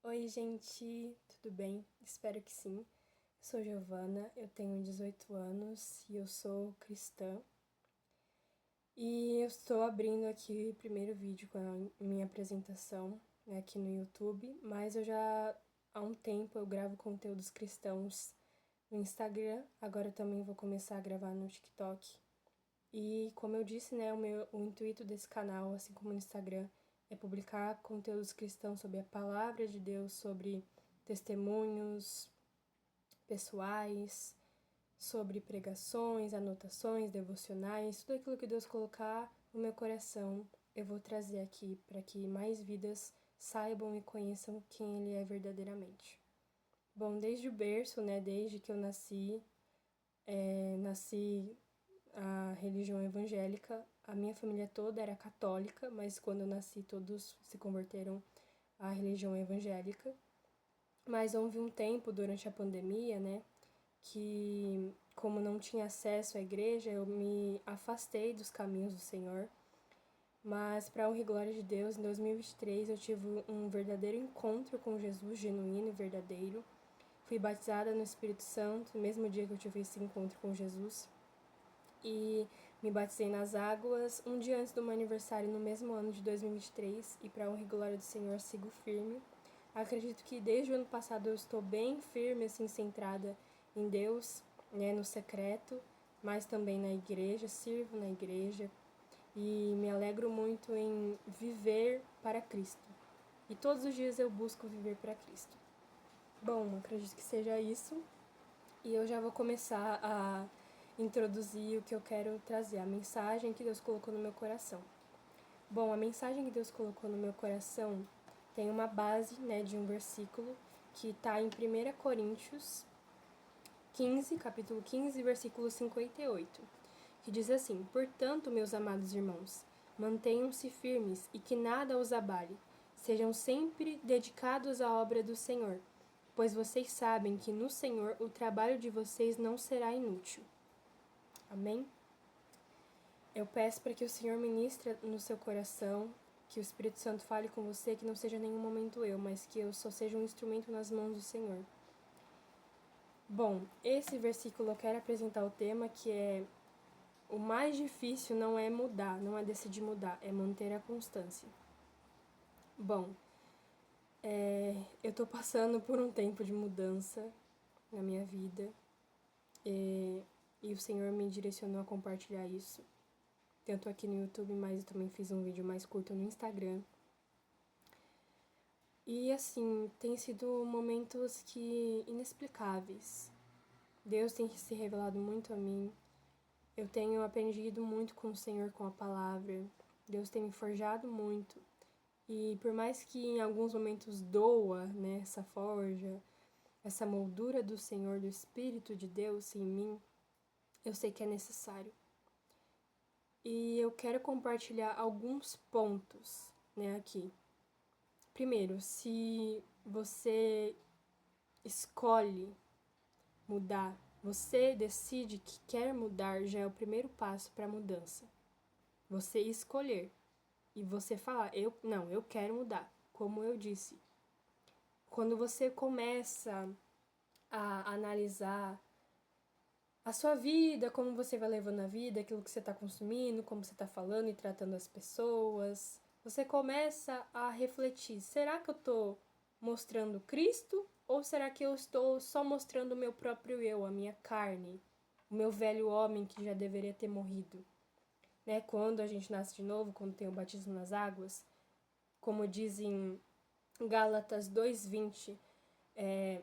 Oi, gente, tudo bem? Espero que sim. Eu sou Giovana, eu tenho 18 anos e eu sou cristã. E eu estou abrindo aqui o primeiro vídeo com a minha apresentação, né, aqui no YouTube, mas há um tempo eu gravo conteúdos cristãos no Instagram, agora eu também vou começar a gravar no TikTok. E como eu disse, né, o intuito desse canal, assim como no Instagram, é publicar conteúdos cristãos sobre a palavra de Deus, sobre testemunhos pessoais, sobre pregações, anotações, devocionais, tudo aquilo que Deus colocar no meu coração, eu vou trazer aqui para que mais vidas saibam e conheçam quem Ele é verdadeiramente. Bom, desde o berço, né, desde que eu nasci a religião evangélica. A minha família toda era católica, mas quando eu nasci todos se converteram à religião evangélica. Mas houve um tempo durante a pandemia, né, que como não tinha acesso à igreja, eu me afastei dos caminhos do Senhor. Mas, para a honra e glória de Deus, em 2023 eu tive um verdadeiro encontro com Jesus, genuíno e verdadeiro. Fui batizada no Espírito Santo, no mesmo dia que eu tive esse encontro com Jesus. E me batizei nas águas um dia antes do meu aniversário, no mesmo ano de 2023, e para a honra e glória do Senhor sigo firme. Acredito que desde o ano passado eu estou bem firme, assim, centrada em Deus, né, no secreto, mas também na igreja, sirvo na igreja e me alegro muito em viver para Cristo. E todos os dias eu busco viver para Cristo. Bom, acredito que seja isso. E eu já vou começar a introduzir o que eu quero trazer, a mensagem que Deus colocou no meu coração. Bom, a mensagem que Deus colocou no meu coração tem uma base, né, de um versículo que está em 1 Coríntios 15, capítulo 15, versículo 58, que diz assim: Portanto, meus amados irmãos, mantenham-se firmes e que nada os abale. Sejam sempre dedicados à obra do Senhor, pois vocês sabem que no Senhor o trabalho de vocês não será inútil. Amém? Eu peço para que o Senhor ministre no seu coração, que o Espírito Santo fale com você, que não seja nenhum momento eu, mas que eu só seja um instrumento nas mãos do Senhor. Bom, esse versículo eu quero apresentar o tema que é: o mais difícil não é mudar, não é decidir mudar, é manter a constância. Bom, eu tô passando por um tempo de mudança na minha vida e o Senhor me direcionou a compartilhar isso. Tanto aqui no YouTube, mas eu também fiz um vídeo mais curto no Instagram. E assim, tem sido momentos que inexplicáveis. Deus tem se revelado muito a mim. Eu tenho aprendido muito com o Senhor, com a palavra. Deus tem me forjado muito. E por mais que em alguns momentos doa, né, essa forja, essa moldura do Senhor, do Espírito de Deus em mim, eu sei que é necessário. E eu quero compartilhar alguns pontos, né, aqui. Primeiro, se você escolhe mudar, você decide que quer mudar, já é o primeiro passo para a mudança. Você escolher e você falar, eu quero mudar, como eu disse. Quando você começa a analisar a sua vida, como você vai levando a vida, aquilo que você está consumindo, como você está falando e tratando as pessoas, você começa a refletir, será que eu estou mostrando Cristo ou será que eu estou só mostrando o meu próprio eu, a minha carne, o meu velho homem que já deveria ter morrido? Né? Quando a gente nasce de novo, quando tem o batismo nas águas, como diz em Gálatas 2:20,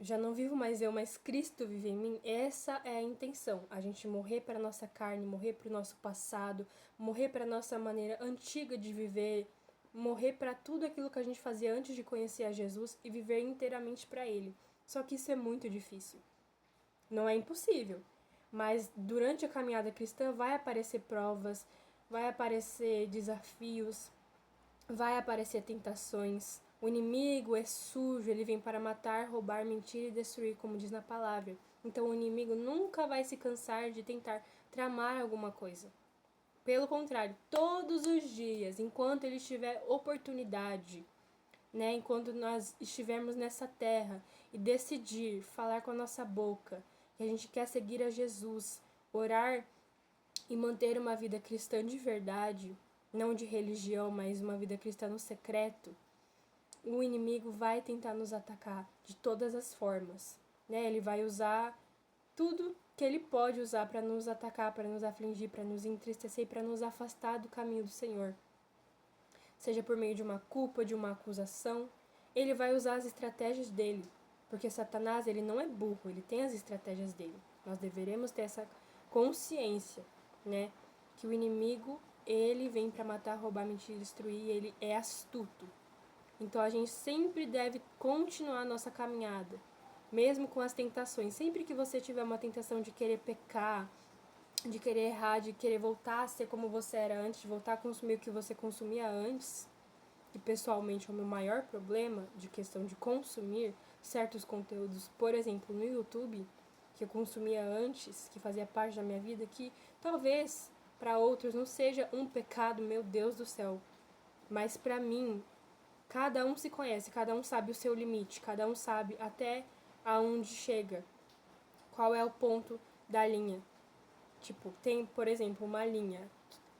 já não vivo mais eu, mas Cristo vive em mim. Essa é a intenção, a gente morrer para a nossa carne, morrer para o nosso passado, morrer para a nossa maneira antiga de viver, morrer para tudo aquilo que a gente fazia antes de conhecer a Jesus e viver inteiramente para Ele. Só que isso é muito difícil. Não é impossível, mas durante a caminhada cristã vai aparecer provas, vai aparecer desafios, vai aparecer tentações. O inimigo é sujo, ele vem para matar, roubar, mentir e destruir, como diz na palavra. Então o inimigo nunca vai se cansar de tentar tramar alguma coisa. Pelo contrário, todos os dias, enquanto ele tiver oportunidade, né? Enquanto nós estivermos nessa terra e decidir falar com a nossa boca que a gente quer seguir a Jesus, orar e manter uma vida cristã de verdade, não de religião, mas uma vida cristã no secreto, o inimigo vai tentar nos atacar de todas as formas, né? Ele vai usar tudo que ele pode usar para nos atacar, para nos afligir, para nos entristecer e para nos afastar do caminho do Senhor. Seja por meio de uma culpa, de uma acusação, ele vai usar as estratégias dele, porque Satanás, ele não é burro, ele tem as estratégias dele. Nós deveremos ter essa consciência, né, que o inimigo, ele vem para matar, roubar, mentir, destruir, ele é astuto. Então a gente sempre deve continuar a nossa caminhada, mesmo com as tentações. Sempre que você tiver uma tentação de querer pecar, de querer errar, de querer voltar a ser como você era antes, de voltar a consumir o que você consumia antes, que pessoalmente é o meu maior problema de questão de consumir certos conteúdos, por exemplo, no YouTube, que eu consumia antes, que fazia parte da minha vida, que talvez para outros não seja um pecado, meu Deus do céu, mas para mim, cada um se conhece, cada um sabe o seu limite, cada um sabe até aonde chega, qual é o ponto da linha. Tipo, tem, por exemplo, uma linha,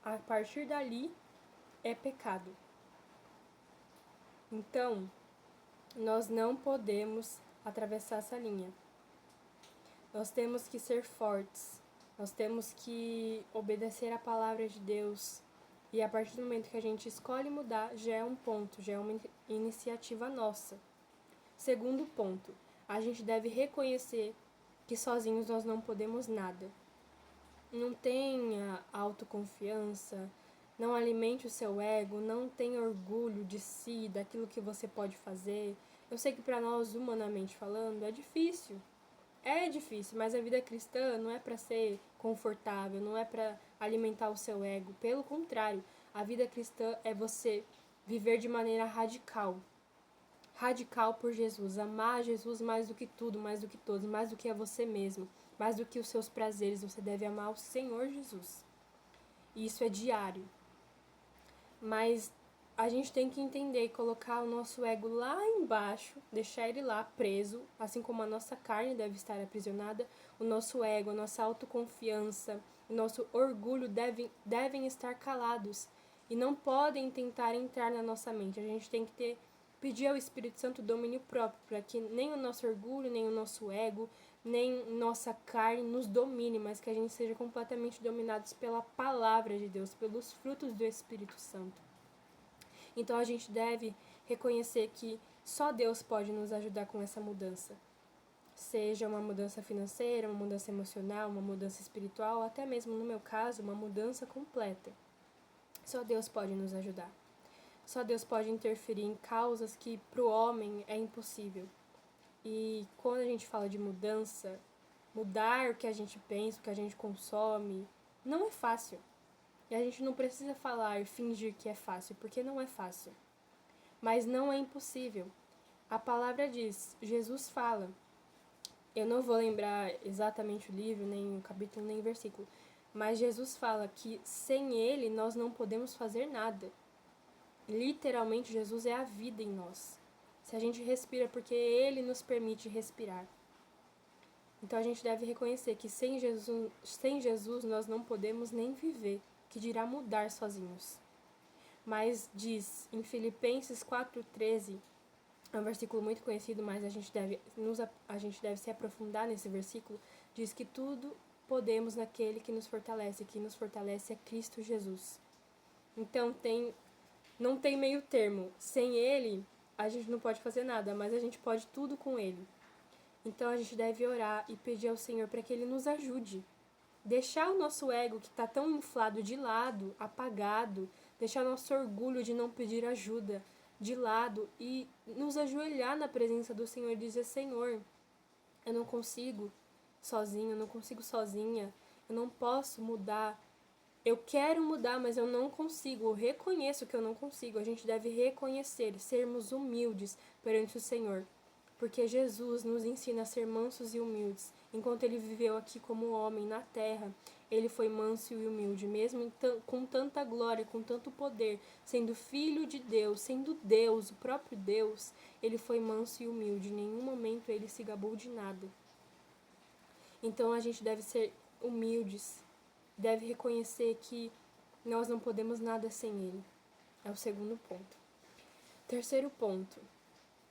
a partir dali é pecado. Então, nós não podemos atravessar essa linha. Nós temos que ser fortes, nós temos que obedecer a palavra de Deus. E a partir do momento que a gente escolhe mudar, já é um ponto, já é uma iniciativa nossa. Segundo ponto, a gente deve reconhecer que sozinhos nós não podemos nada. Não tenha autoconfiança, não alimente o seu ego, não tenha orgulho de si, daquilo que você pode fazer. Eu sei que para nós, humanamente falando, é difícil, mas a vida cristã não é para ser confortável, não é para alimentar o seu ego. Pelo contrário, a vida cristã é você viver de maneira radical. Radical por Jesus, amar Jesus mais do que tudo, mais do que todos, mais do que a você mesmo, mais do que os seus prazeres. Você deve amar o Senhor Jesus. E isso é diário. Mas a gente tem que entender e colocar o nosso ego lá embaixo, deixar ele lá preso, assim como a nossa carne deve estar aprisionada, o nosso ego, a nossa autoconfiança, o nosso orgulho devem estar calados e não podem tentar entrar na nossa mente. A gente tem que pedir ao Espírito Santo domínio próprio, para que nem o nosso orgulho, nem o nosso ego, nem nossa carne nos domine, mas que a gente seja completamente dominados pela palavra de Deus, pelos frutos do Espírito Santo. Então a gente deve reconhecer que só Deus pode nos ajudar com essa mudança. Seja uma mudança financeira, uma mudança emocional, uma mudança espiritual, até mesmo no meu caso, uma mudança completa. Só Deus pode nos ajudar. Só Deus pode interferir em causas que para o homem é impossível. E quando a gente fala de mudança, mudar o que a gente pensa, o que a gente consome, não é fácil. E a gente não precisa falar e fingir que é fácil, porque não é fácil. Mas não é impossível. A palavra diz, Jesus fala. Eu não vou lembrar exatamente o livro, nem o capítulo, nem o versículo. Mas Jesus fala que sem Ele nós não podemos fazer nada. Literalmente, Jesus é a vida em nós. Se a gente respira, porque Ele nos permite respirar. Então a gente deve reconhecer que sem Jesus nós não podemos nem viver, que dirá mudar sozinhos. Mas diz em Filipenses 4,13, é um versículo muito conhecido, mas a gente deve se aprofundar nesse versículo, diz que tudo podemos naquele que nos fortalece é Cristo Jesus. Então não tem meio termo. Sem Ele, a gente não pode fazer nada, mas a gente pode tudo com Ele. Então a gente deve orar e pedir ao Senhor para que Ele nos ajude. Deixar o nosso ego, que está tão inflado, de lado, apagado, deixar o nosso orgulho de não pedir ajuda de lado e nos ajoelhar na presença do Senhor e dizer, Senhor, eu não consigo sozinho, eu não consigo sozinha, eu não posso mudar. Eu quero mudar, mas eu não consigo. Eu reconheço que eu não consigo. A gente deve reconhecer, sermos humildes perante o Senhor. Porque Jesus nos ensina a ser mansos e humildes. Enquanto Ele viveu aqui como homem na terra, ele foi manso e humilde, mesmo com tanta glória, com tanto poder, sendo filho de Deus, sendo Deus, o próprio Deus, ele foi manso e humilde. Em nenhum momento ele se gabou de nada. Então a gente deve ser humildes, deve reconhecer que nós não podemos nada sem ele. É o segundo ponto. Terceiro ponto,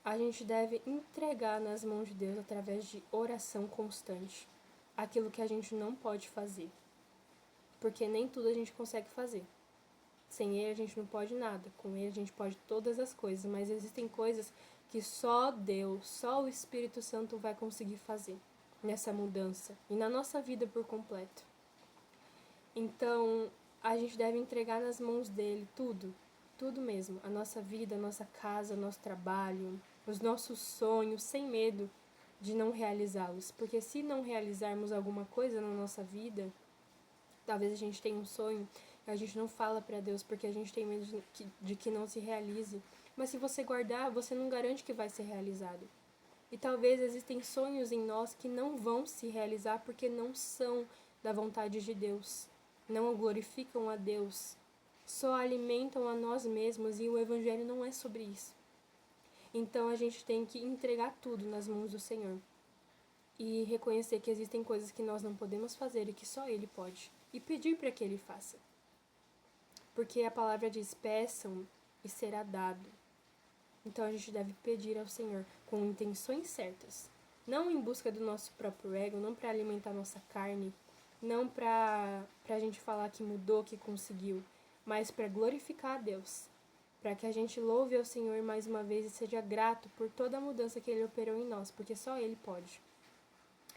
a gente deve entregar nas mãos de Deus através de oração constante aquilo que a gente não pode fazer. Porque nem tudo a gente consegue fazer. Sem ele a gente não pode nada, com ele a gente pode todas as coisas, mas existem coisas que só Deus, só o Espírito Santo vai conseguir fazer nessa mudança e na nossa vida por completo. Então, a gente deve entregar nas mãos dele tudo mesmo, a nossa vida, a nossa casa, o nosso trabalho, os nossos sonhos, sem medo de não realizá-los, porque se não realizarmos alguma coisa na nossa vida, talvez a gente tenha um sonho e a gente não fala para Deus porque a gente tem medo de que não se realize, mas se você guardar, você não garante que vai ser realizado. E talvez existem sonhos em nós que não vão se realizar porque não são da vontade de Deus, não glorificam a Deus, só alimentam a nós mesmos, e o Evangelho não é sobre isso. Então a gente tem que entregar tudo nas mãos do Senhor e reconhecer que existem coisas que nós não podemos fazer e que só Ele pode, e pedir para que Ele faça. Porque a palavra diz: peçam e será dado. Então a gente deve pedir ao Senhor com intenções certas, não em busca do nosso próprio ego, não para alimentar nossa carne, não para a gente falar que mudou, que conseguiu, mas para glorificar a Deus, para que a gente louve ao Senhor mais uma vez e seja grato por toda a mudança que Ele operou em nós, porque só Ele pode.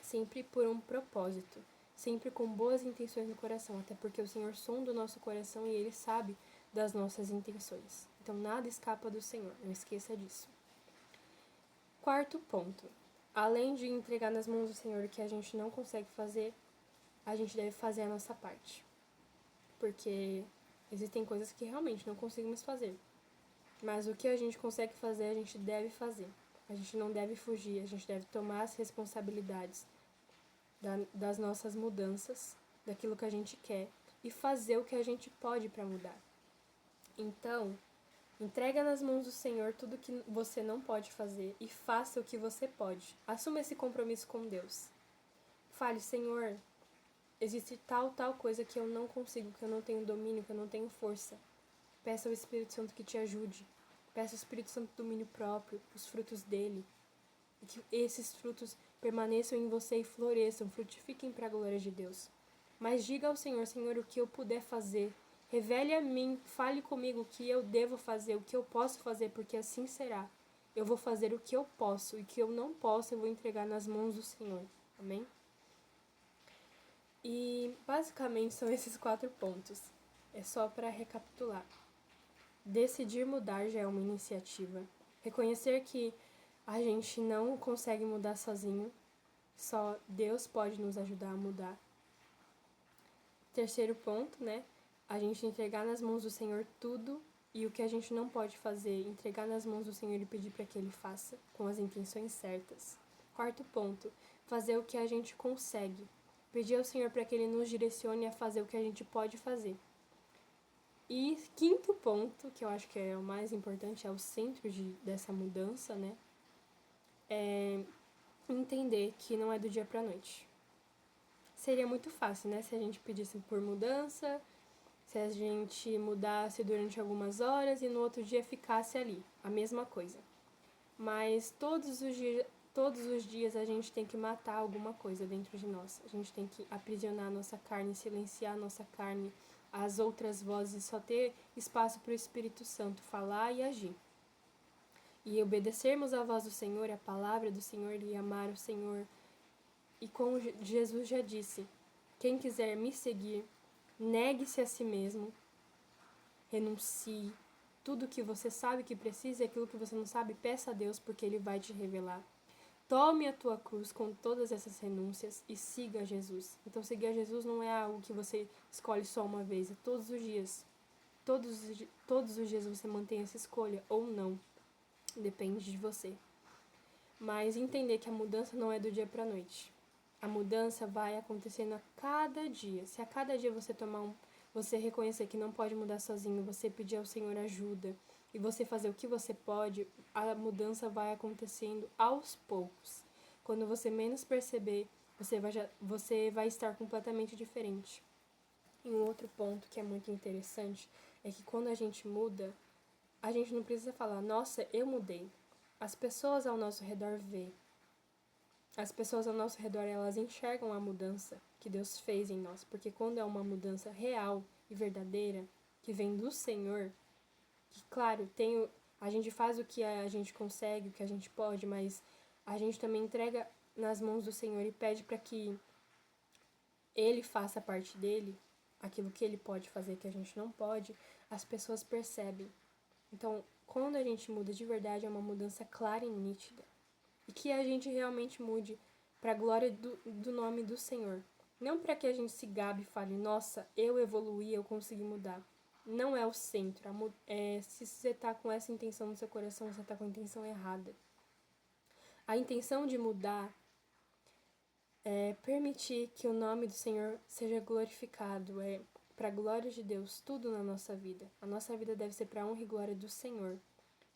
Sempre por um propósito, sempre com boas intenções no coração, até porque o Senhor sonda o nosso coração e Ele sabe das nossas intenções. Então nada escapa do Senhor, não esqueça disso. Quarto ponto, além de entregar nas mãos do Senhor o que a gente não consegue fazer, a gente deve fazer a nossa parte. Porque existem coisas que realmente não conseguimos fazer. Mas o que a gente consegue fazer, a gente deve fazer. A gente não deve fugir, a gente deve tomar as responsabilidades das nossas mudanças, daquilo que a gente quer, e fazer o que a gente pode para mudar. Então, entrega nas mãos do Senhor tudo que você não pode fazer e faça o que você pode. Assuma esse compromisso com Deus. Fale: Senhor, existe tal coisa que eu não consigo, que eu não tenho domínio, que eu não tenho força. Peça ao Espírito Santo que te ajude. Peça ao Espírito Santo domínio próprio, os frutos dele. E que esses frutos permaneçam em você e floresçam, frutifiquem para a glória de Deus. Mas diga ao Senhor: Senhor, o que eu puder fazer. Revele a mim, fale comigo o que eu devo fazer, o que eu posso fazer, porque assim será. Eu vou fazer o que eu posso, e o que eu não posso eu vou entregar nas mãos do Senhor. Amém? E basicamente são esses 4 pontos. É só para recapitular. Decidir mudar já é uma iniciativa. Reconhecer que a gente não consegue mudar sozinho, só Deus pode nos ajudar a mudar. Terceiro ponto, né? A gente entregar nas mãos do Senhor tudo, e o que a gente não pode fazer, entregar nas mãos do Senhor e pedir para que Ele faça, com as intenções certas. Quarto ponto, fazer o que a gente consegue. Pedir ao Senhor para que Ele nos direcione a fazer o que a gente pode fazer. E quinto ponto, que eu acho que é o mais importante, é o centro dessa mudança, né? É entender que não é do dia pra noite. Seria muito fácil, né? Se a gente pedisse por mudança, se a gente mudasse durante algumas horas e no outro dia ficasse ali, a mesma coisa. Mas todos os dias a gente tem que matar alguma coisa dentro de nós. A gente tem que aprisionar a nossa carne, silenciar a nossa carne, as outras vozes, só ter espaço para o Espírito Santo falar e agir. E obedecermos à voz do Senhor, à palavra do Senhor, e amar o Senhor. E como Jesus já disse, quem quiser me seguir, negue-se a si mesmo, renuncie. Tudo que você sabe que precisa e aquilo que você não sabe, peça a Deus, porque Ele vai te revelar. Tome a tua cruz com todas essas renúncias e siga Jesus. Então, seguir a Jesus não é algo que você escolhe só uma vez, é todos os dias. Todos os dias você mantém essa escolha ou não. Depende de você. Mas entender que a mudança não é do dia para a noite. A mudança vai acontecendo a cada dia. Se a cada dia você reconhecer que não pode mudar sozinho, você pedir ao Senhor ajuda e você fazer o que você pode, a mudança vai acontecendo aos poucos. Quando você menos perceber, você vai estar completamente diferente. E um outro ponto que é muito interessante é que quando a gente muda, a gente não precisa falar, nossa, eu mudei. As pessoas ao nosso redor vê. As pessoas ao nosso redor, elas enxergam a mudança que Deus fez em nós. Porque quando é uma mudança real e verdadeira, que vem do Senhor, que, claro, a gente faz o que a gente consegue, o que a gente pode, mas a gente também entrega nas mãos do Senhor e pede para que Ele faça a parte dele, aquilo que Ele pode fazer que a gente não pode, as pessoas percebem. Então, quando a gente muda de verdade, é uma mudança clara e nítida. E que a gente realmente mude para a glória do nome do Senhor. Não para que a gente se gabe e fale, nossa, eu evoluí, eu consegui mudar. Não é o centro. Se você está com essa intenção no seu coração, você está com a intenção errada. A intenção de mudar é permitir que o nome do Senhor seja glorificado, é para a glória de Deus, tudo na nossa vida. A nossa vida deve ser para a honra e glória do Senhor.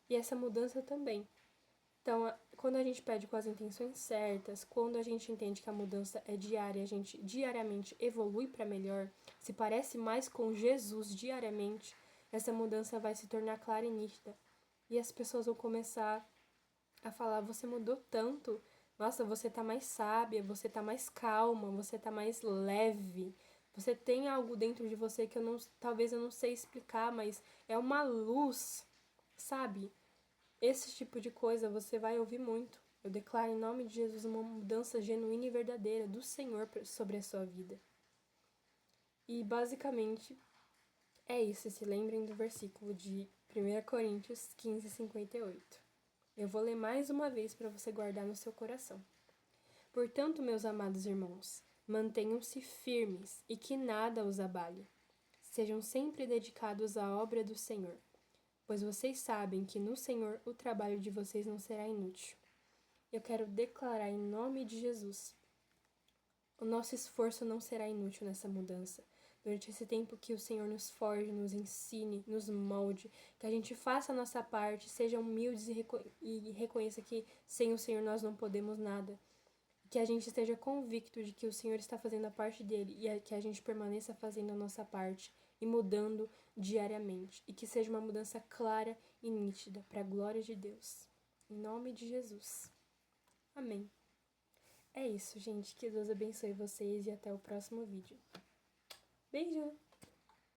E essa mudança também. Então, quando a gente pede com as intenções certas, quando a gente entende que a mudança é diária, a gente diariamente evolui para melhor, se parece mais com Jesus diariamente, essa mudança vai se tornar clara e nítida. E as pessoas vão começar a falar, você mudou tanto, nossa, você tá mais sábia, você tá mais calma, você tá mais leve, você tem algo dentro de você que talvez eu não sei explicar, mas é uma luz, sabe? Esse tipo de coisa você vai ouvir muito. Eu declaro em nome de Jesus uma mudança genuína e verdadeira do Senhor sobre a sua vida. E basicamente é isso. Se lembrem do versículo de 1 Coríntios 15, 58. Eu vou ler mais uma vez para você guardar no seu coração. Portanto, meus amados irmãos, mantenham-se firmes e que nada os abale. Sejam sempre dedicados à obra do Senhor, pois vocês sabem que no Senhor o trabalho de vocês não será inútil. Eu quero declarar em nome de Jesus, o nosso esforço não será inútil nessa mudança. Durante esse tempo que o Senhor nos forge, nos ensine, nos molde, que a gente faça a nossa parte, seja humildes e reconheça que sem o Senhor nós não podemos nada. Que a gente esteja convicto de que o Senhor está fazendo a parte dele e que a gente permaneça fazendo a nossa parte e mudando diariamente. E que seja uma mudança clara e nítida para a glória de Deus. Em nome de Jesus. Amém. É isso, gente. Que Deus abençoe vocês e até o próximo vídeo. Beijo!